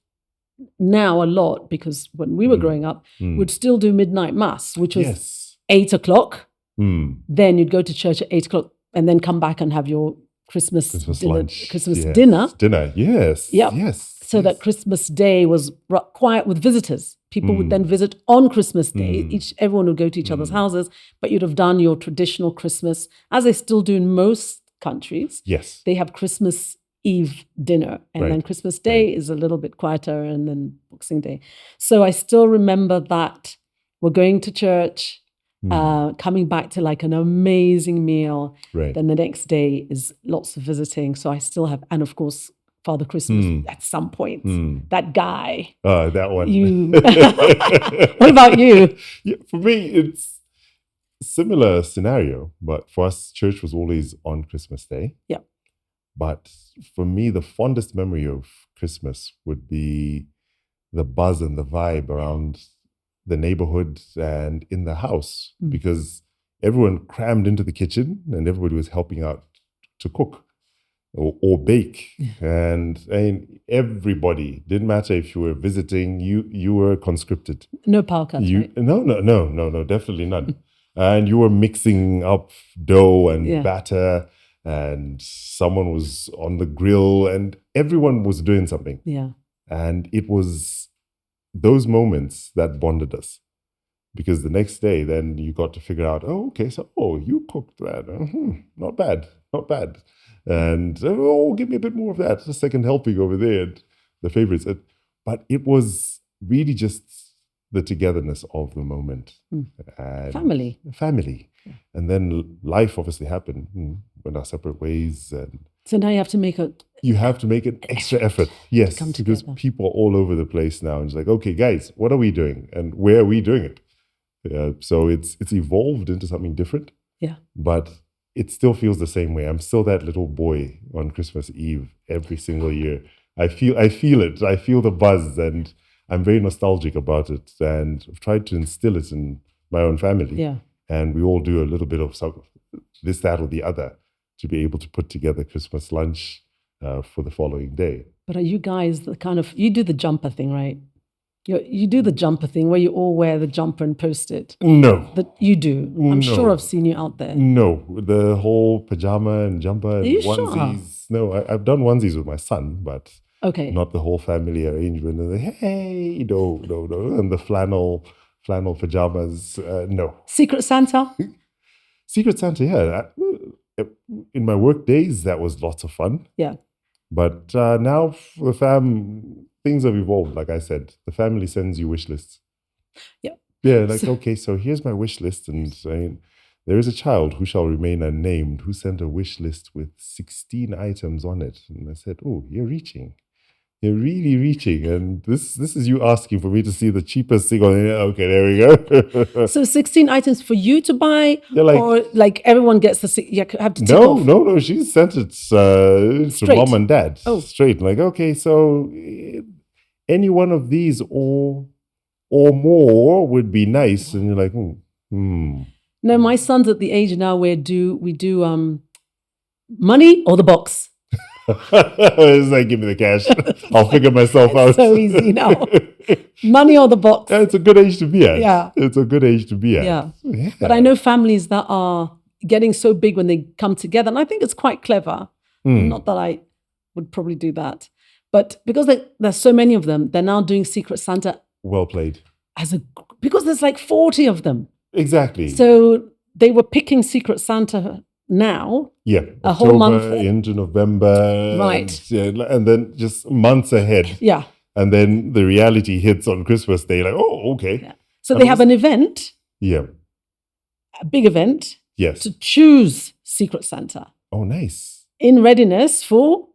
[SPEAKER 2] now a lot because when we were growing up, we'd still do midnight mass, which was 8 o'clock. Then you'd go to church at 8 o'clock and then come back and have your Christmas dinner,
[SPEAKER 1] lunch.
[SPEAKER 2] Christmas dinner.
[SPEAKER 1] Dinner, yes.
[SPEAKER 2] Yep.
[SPEAKER 1] Yes.
[SPEAKER 2] So that Christmas Day was quiet with visitors. People would then visit on Christmas Day. Everyone would go to each other's houses, but you'd have done your traditional Christmas, as they still do in most countries.
[SPEAKER 1] Yes.
[SPEAKER 2] They have Christmas Eve dinner, and then Christmas Day is a little bit quieter, and then Boxing Day. So I still remember that we're going to church, coming back to like an amazing meal.
[SPEAKER 1] Right.
[SPEAKER 2] Then the next day is lots of visiting. So I still have, and of course, Father Christmas at some point. That guy.
[SPEAKER 1] That one.
[SPEAKER 2] You. What about you?
[SPEAKER 1] Yeah, for me, it's a similar scenario, but for us, church was always on Christmas Day.
[SPEAKER 2] Yeah.
[SPEAKER 1] But for me, the fondest memory of Christmas would be the buzz and the vibe around the neighborhood and in the house, because everyone crammed into the kitchen and everybody was helping out to cook or bake. And everybody, didn't matter if you were visiting, you were conscripted.
[SPEAKER 2] No power cuts, right?
[SPEAKER 1] No, definitely none. And you were mixing up dough and batter, and someone was on the grill, and everyone was doing something.
[SPEAKER 2] Yeah.
[SPEAKER 1] And it was those moments that bonded us. Because the next day, then you got to figure out, you cooked that. Not bad. And, give me a bit more of that. A second helping over there. And the favorites. But it was really just the togetherness of the moment. And
[SPEAKER 2] family.
[SPEAKER 1] And then life obviously happened. Went our separate ways. And
[SPEAKER 2] so now you have to make an
[SPEAKER 1] extra effort. Yes, because people are all over the place now. And it's like, okay, guys, what are we doing? And where are we doing it? So it's evolved into something different.
[SPEAKER 2] Yeah.
[SPEAKER 1] But it still feels the same way. I'm still that little boy on Christmas Eve every single year. I feel it. I feel the buzz, and I'm very nostalgic about it. And I've tried to instill it in my own family.
[SPEAKER 2] Yeah.
[SPEAKER 1] And we all do a little bit of this, that, or the other to be able to put together Christmas lunch for the following day.
[SPEAKER 2] But are you guys you do the jumper thing, right? You do the jumper thing where you all wear the jumper and post it.
[SPEAKER 1] No.
[SPEAKER 2] You do. I'm sure I've seen you out there.
[SPEAKER 1] No. The whole pajama and jumper and
[SPEAKER 2] Are you
[SPEAKER 1] onesies.
[SPEAKER 2] Sure?
[SPEAKER 1] No, I've done onesies with my son, but
[SPEAKER 2] Okay.
[SPEAKER 1] Not the whole family arrangement. And hey, no. And the flannel pajamas. No.
[SPEAKER 2] Secret Santa?
[SPEAKER 1] Secret Santa, yeah. In my work days, that was lots of fun.
[SPEAKER 2] Yeah.
[SPEAKER 1] But now for the things have evolved. Like I said, the family sends you wish lists.
[SPEAKER 2] Yeah.
[SPEAKER 1] Yeah, okay, so here's my wish list. And there is a child who shall remain unnamed who sent a wish list with 16 items on it. And I said, oh, you're reaching. You're really reaching. And this is you asking for me to see the cheapest thing on it. Okay, there we go.
[SPEAKER 2] So 16 items for you to buy?
[SPEAKER 1] Yeah,
[SPEAKER 2] or like everyone gets you have to tick off?
[SPEAKER 1] No. She sent it to mom and dad.
[SPEAKER 2] Oh.
[SPEAKER 1] Straight. Like, okay, so any one of these or more would be nice. And you're like,
[SPEAKER 2] No, my son's at the age now where we do money or the box.
[SPEAKER 1] It's like, give me the cash. I'll figure myself out.
[SPEAKER 2] So easy now. Money or the box.
[SPEAKER 1] Yeah, it's a good age to be at.
[SPEAKER 2] Yeah.
[SPEAKER 1] It's a good age to be at.
[SPEAKER 2] Yeah. But I know families that are getting so big when they come together. And I think it's quite clever. Not that I would probably do that. But because there's so many of them, they're now doing Secret Santa.
[SPEAKER 1] Well played.
[SPEAKER 2] Because there's like 40 of them.
[SPEAKER 1] Exactly.
[SPEAKER 2] So they were picking Secret Santa now.
[SPEAKER 1] Yeah.
[SPEAKER 2] A whole month.
[SPEAKER 1] Into November.
[SPEAKER 2] Right.
[SPEAKER 1] And then just months ahead.
[SPEAKER 2] Yeah.
[SPEAKER 1] And then the reality hits on Christmas Day. Like, oh, okay.
[SPEAKER 2] Yeah. So they have an event.
[SPEAKER 1] Yeah.
[SPEAKER 2] A big event.
[SPEAKER 1] Yes.
[SPEAKER 2] To choose Secret Santa.
[SPEAKER 1] Oh, nice.
[SPEAKER 2] In readiness for?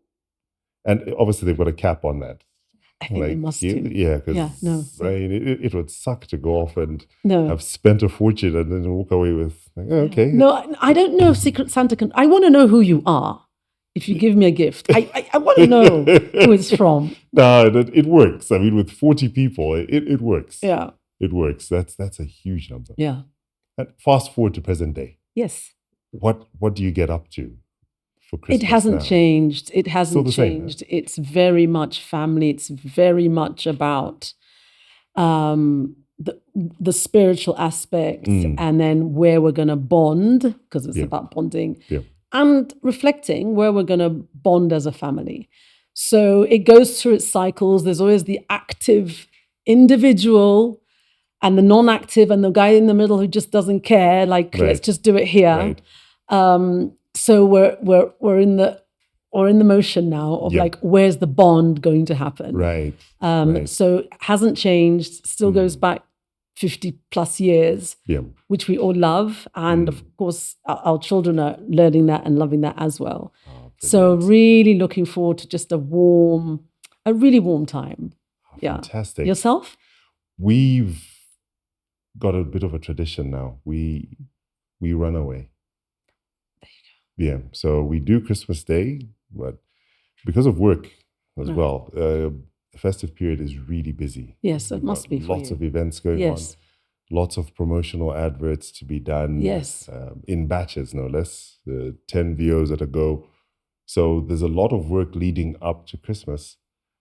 [SPEAKER 1] And obviously they've got a cap on that.
[SPEAKER 2] I think they must do.
[SPEAKER 1] Yeah, because it would suck to go off and have spent a fortune and then walk away with, okay.
[SPEAKER 2] No, I don't know if Secret Santa can. I want to know who you are. If you give me a gift, I want to know who it's from.
[SPEAKER 1] No, it works. I mean, with 40 people, it works.
[SPEAKER 2] Yeah.
[SPEAKER 1] It works. That's a huge number.
[SPEAKER 2] Yeah.
[SPEAKER 1] And fast forward to present day.
[SPEAKER 2] Yes.
[SPEAKER 1] What do you get up to for Christmas?
[SPEAKER 2] It hasn't changed. It hasn't
[SPEAKER 1] Still the
[SPEAKER 2] changed. Same, It's very much family. It's very much about the spiritual aspects and then where we're going to bond, because it's about bonding.
[SPEAKER 1] Yeah.
[SPEAKER 2] And reflecting where we're going to bond as a family. So it goes through its cycles. There's always the active individual and the non-active and the guy in the middle who just doesn't care. Like, let's just do it here.
[SPEAKER 1] Right.
[SPEAKER 2] So we're in the motion now of like, where's the bond going to happen?
[SPEAKER 1] Right.
[SPEAKER 2] So it hasn't changed. Still goes back 50 plus years, which we all love. And of course, our children are learning that and loving that as well. Oh, so really looking forward to just a really warm time.
[SPEAKER 1] Oh, fantastic.
[SPEAKER 2] Yourself?
[SPEAKER 1] We've got a bit of a tradition now. We run away.
[SPEAKER 2] There you
[SPEAKER 1] go. Yeah. So we do Christmas Day, but because of work as well, the festive period is really busy.
[SPEAKER 2] Yes, so it must be for
[SPEAKER 1] lots of events going on, lots of promotional adverts to be done.
[SPEAKER 2] Yes,
[SPEAKER 1] in batches, no less. 10 VOs at a go. So there's a lot of work leading up to Christmas,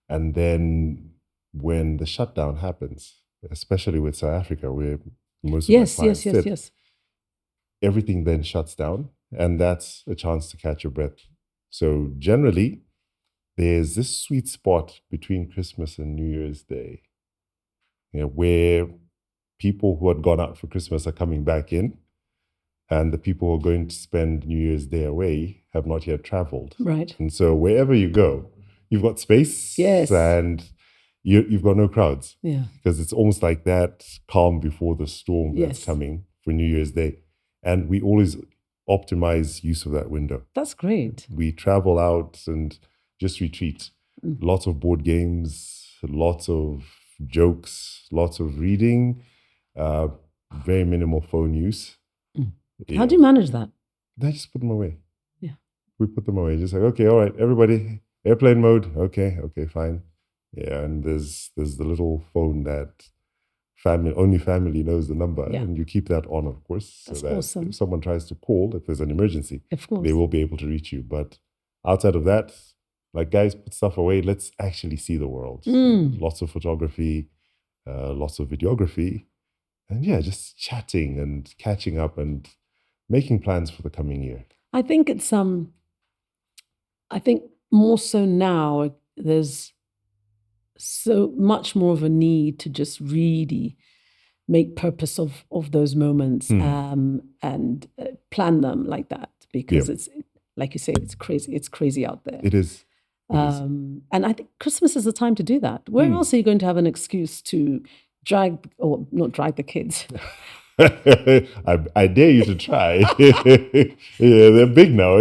[SPEAKER 1] and then when the shutdown happens, especially with South Africa, where most of my clients sit, everything then shuts down, and that's a chance to catch your breath. So generally, there's this sweet spot between Christmas and New Year's Day, where people who had gone out for Christmas are coming back in, and the people who are going to spend New Year's Day away have not yet traveled.
[SPEAKER 2] Right.
[SPEAKER 1] And so wherever you go, you've got space, and you've got no crowds.
[SPEAKER 2] Yeah.
[SPEAKER 1] Because it's almost like that calm before the storm that's coming for New Year's Day. And we always optimize use of that window.
[SPEAKER 2] That's great.
[SPEAKER 1] We travel out and just retreat. Lots of board games, lots of jokes, lots of reading, very minimal phone use.
[SPEAKER 2] How do you manage that?
[SPEAKER 1] I just put them away.
[SPEAKER 2] Yeah.
[SPEAKER 1] We put them away. Just like, okay, all right, everybody, airplane mode. Okay, fine. Yeah, and there's the little phone that only family knows the number, and you keep that on, of course,
[SPEAKER 2] That's
[SPEAKER 1] so that
[SPEAKER 2] awesome.
[SPEAKER 1] if someone tries to call, if there's an emergency,
[SPEAKER 2] of course,
[SPEAKER 1] they will be able to reach you. But outside of that, like, guys, put stuff away. Let's actually see the world. Lots of photography, lots of videography, and just chatting and catching up and making plans for the coming year.
[SPEAKER 2] I think it's I think more so now there's so much more of a need to just really make purpose of those moments and plan them like that, because it's, like you say, it's crazy out there.
[SPEAKER 1] It is.
[SPEAKER 2] And I think Christmas is the time to do that. Where else are you going to have an excuse to not drag the kids?
[SPEAKER 1] I dare you to try. Yeah, they're big now.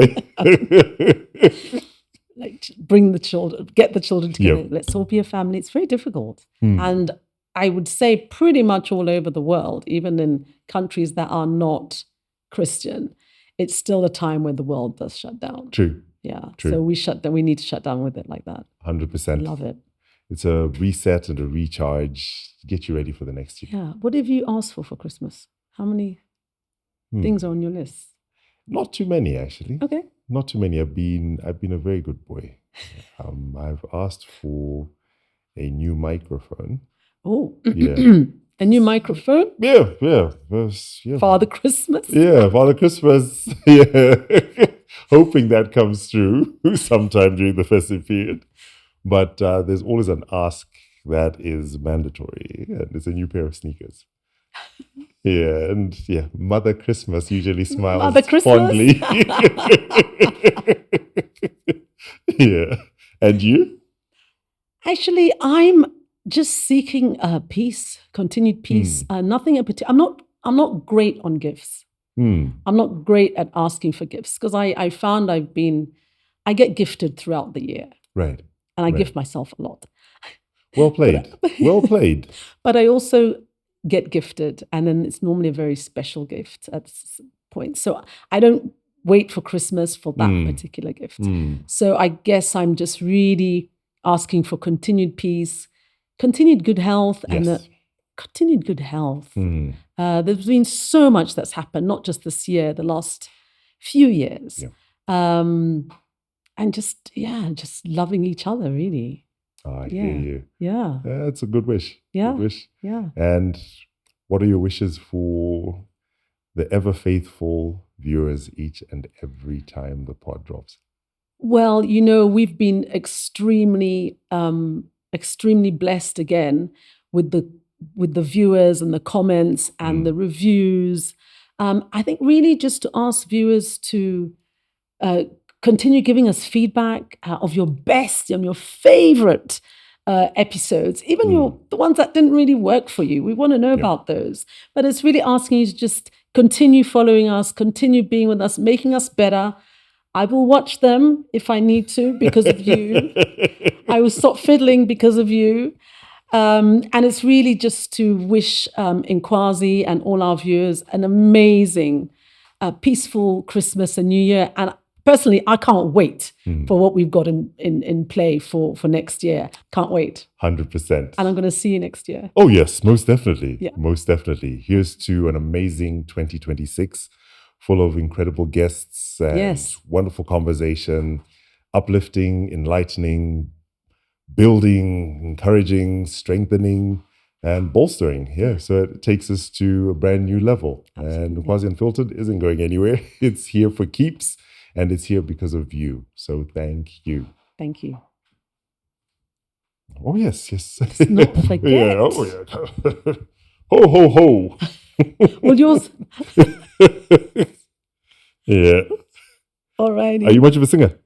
[SPEAKER 2] Like, bring the children, get the children together.
[SPEAKER 1] Yep.
[SPEAKER 2] Let's all be a family. It's very difficult. And I would say pretty much all over the world, even in countries that are not Christian, it's still a time when the world does shut down.
[SPEAKER 1] True.
[SPEAKER 2] Yeah.
[SPEAKER 1] True.
[SPEAKER 2] So we need to shut down with it like that.
[SPEAKER 1] 100%.
[SPEAKER 2] Love it.
[SPEAKER 1] It's a reset and a recharge to get you ready for the next year.
[SPEAKER 2] Yeah. What have you asked for Christmas? How many things are on your list?
[SPEAKER 1] Not too many, actually.
[SPEAKER 2] Okay.
[SPEAKER 1] Not too many. I've been a very good boy. I've asked for a new microphone.
[SPEAKER 2] Oh,
[SPEAKER 1] Yeah.
[SPEAKER 2] A new microphone?
[SPEAKER 1] Yeah.
[SPEAKER 2] Father Christmas?
[SPEAKER 1] Yeah, Father Christmas. Yeah. Hoping that comes through sometime during the festive period. But there's always an ask that is mandatory, and it's a new pair of sneakers. Yeah, and Mother Christmas usually smiles
[SPEAKER 2] Mother Christmas?
[SPEAKER 1] fondly. Yeah. And you?
[SPEAKER 2] Actually, I'm just seeking peace, continued peace. Nothing in particular. I'm not great on gifts. I'm not great at asking for gifts, because I found I get gifted throughout the year.
[SPEAKER 1] Right.
[SPEAKER 2] And I gift myself a lot.
[SPEAKER 1] Well played. Well played.
[SPEAKER 2] But I also get gifted, and then it's normally a very special gift at some point. So I don't wait for Christmas for that particular gift. So I guess I'm just really asking for continued peace, continued good health, and continued good health. There's been so much that's happened, not just this year, the last few years. And just loving each other, really.
[SPEAKER 1] I hear you.
[SPEAKER 2] Yeah.
[SPEAKER 1] That's a good wish.
[SPEAKER 2] Yeah.
[SPEAKER 1] Good wish.
[SPEAKER 2] Yeah.
[SPEAKER 1] And what are your wishes for the ever faithful viewers each and every time the pod drops?
[SPEAKER 2] Well, we've been extremely blessed again with the viewers and the comments and the reviews. I think really just to ask viewers to continue giving us feedback of your best and your favorite episodes, even the ones that didn't really work for you. We want to know about those. But it's really asking you to just continue following us, continue being with us, making us better. I will watch them if I need to because of you. I will stop fiddling because of you. And it's really just to wish Nkwazi and all our viewers an amazing, peaceful Christmas and New Year. And personally, I can't wait for what we've got in play for next year. Can't wait.
[SPEAKER 1] 100%.
[SPEAKER 2] And I'm going to see you next year.
[SPEAKER 1] Oh, yes, most definitely.
[SPEAKER 2] Yeah.
[SPEAKER 1] Most definitely. Here's to an amazing 2026, full of incredible guests and wonderful conversation, uplifting, enlightening, building, encouraging, strengthening, and bolstering. Yeah, so it takes us to a brand new level. Absolutely. And Nkwazi Unfiltered isn't going anywhere. It's here for keeps. And it's here because of you. So thank you.
[SPEAKER 2] Thank you.
[SPEAKER 1] Oh, yes.
[SPEAKER 2] Let's not forget.
[SPEAKER 1] Yeah, oh, yeah. Ho, ho, ho.
[SPEAKER 2] Well, yours.
[SPEAKER 1] Yeah.
[SPEAKER 2] All righty.
[SPEAKER 1] Are you much of a singer?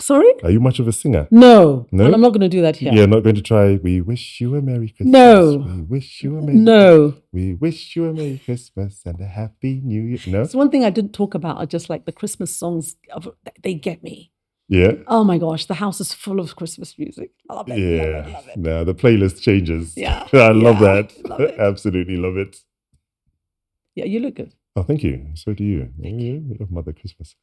[SPEAKER 2] Sorry?
[SPEAKER 1] Are you much of a singer?
[SPEAKER 2] No. And I'm not going to do that here.
[SPEAKER 1] You're not going to try, we wish you a Merry Christmas.
[SPEAKER 2] No.
[SPEAKER 1] We wish you a Merry
[SPEAKER 2] No.
[SPEAKER 1] Christmas. We wish you a Merry Christmas and a Happy New Year. No?
[SPEAKER 2] It's one thing I didn't talk about. I just like the Christmas songs. They get me.
[SPEAKER 1] Yeah?
[SPEAKER 2] Oh my gosh, the house is full of Christmas music. I love it.
[SPEAKER 1] Yeah.
[SPEAKER 2] Love it.
[SPEAKER 1] No, the playlist changes.
[SPEAKER 2] Yeah.
[SPEAKER 1] I love that.
[SPEAKER 2] Love it.
[SPEAKER 1] Absolutely love it.
[SPEAKER 2] Yeah, you look good.
[SPEAKER 1] Oh, thank you. So do you. Thank you. Mother Christmas.